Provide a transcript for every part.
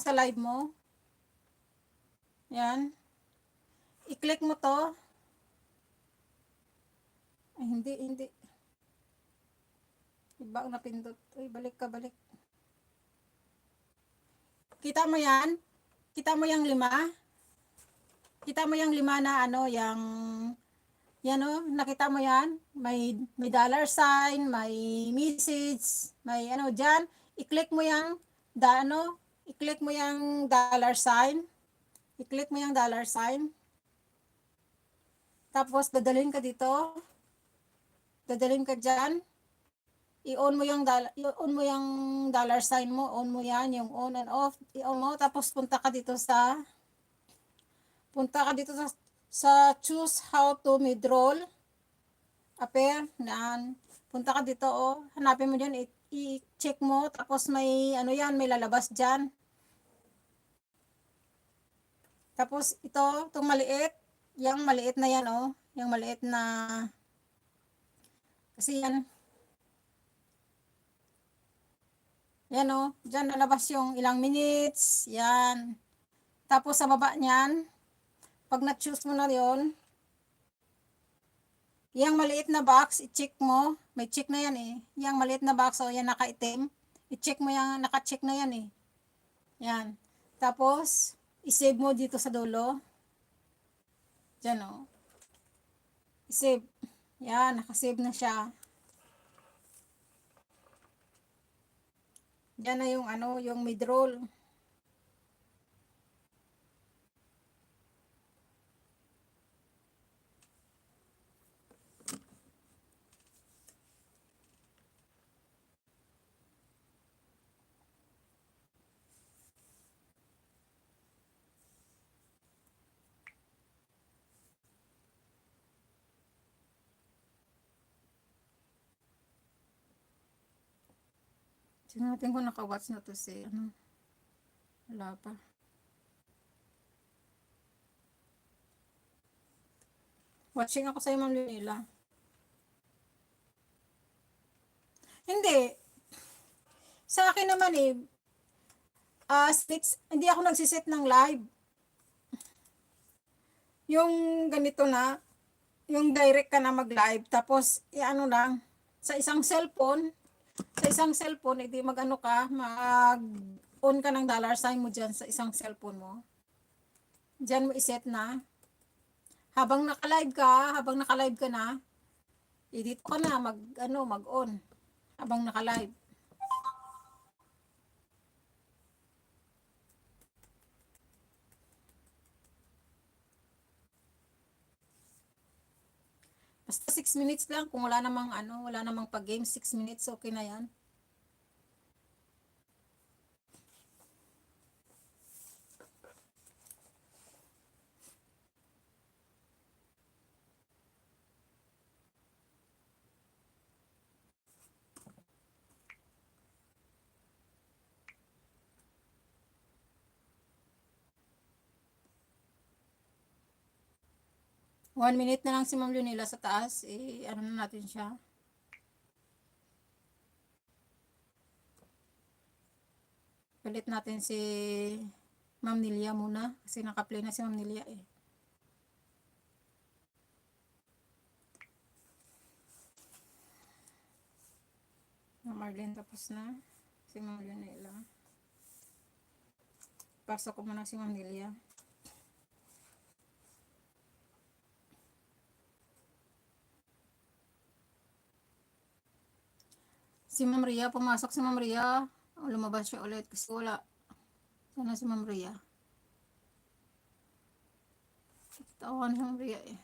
sa live mo. Yan. I-click mo to. Ay, hindi. Iba ang napindot. Uy, balik ka, balik. Kita mo yan? Kita mo yung 5? Kita mo yung 5 na ano, yung yan o, nakita mo yan? May dollar sign, may message, may ano dyan. I-click mo yung i-click mo yung dollar sign. I-click mo yung dollar sign. Tapos dadalhin ka dito. Dadalhin ka dyan. I-on mo yung dollar sign mo. On mo yan, yung on and off. I-on mo, tapos punta ka dito sa choose how to withdraw. Appear, naan. Punta ka dito, oh. Hanapin mo dyan, i-check mo. Tapos may, ano yan, may lalabas dyan. Tapos itong maliit. Yung maliit na yan, oh. Yung maliit na, kasi yan. Yan, oh. Dyan lalabas yung ilang minutes. Yan. Tapos sa baba niyan, pag na-choose mo na yon, yung maliit na box, i-check mo. May check na yan eh. Yung maliit na box, o yan naka-itim. I-check mo yung naka-check na yan eh. Yan. Tapos, i-save mo dito sa dulo. Diyan o. I-save. Yan, naka-save na siya. Diyan na yung ano, yung mid-roll. Tingnan natin kung naka-watch na to si ano. Wala pa. Watching ako sa Ma'am Lunila. Hindi. Sa akin naman eh, hindi ako nagsiset ng live. Yung ganito na, yung direct ka na mag-live, tapos ano lang, sa isang cellphone, edi mag-ano ka, mag-on ka ng dollar sign mo dyan sa isang cellphone mo. Dyan mo iset na. Habang naka-live ka na, dito ka na mag-on habang naka-live. Basta 6 minutes lang, kung wala namang pag-game, 6 minutes okay na 'yan. One minute na lang si Ma'am Lunila sa taas, ano na natin siya. Palit natin si Ma'am Nilia muna, kasi naka-play na si Ma'am Nilia eh. Marlene tapos na, si Ma'am Lunila. Pasok ko muna si Ma'am Nilia. Si Ma'am Ria, pumasok si Ma'am Ria. Lumabas siya ulit kasi wala. Sana si Ma'am Ria. Tawan si Ma'am Ria eh.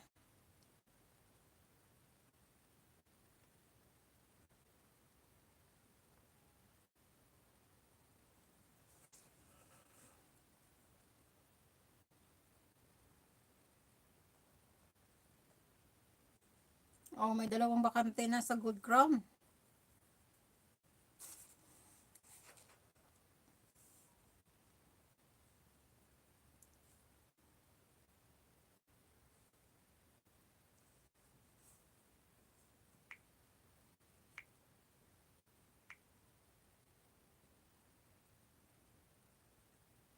Oh, may dalawang bakante na sa Good Crown.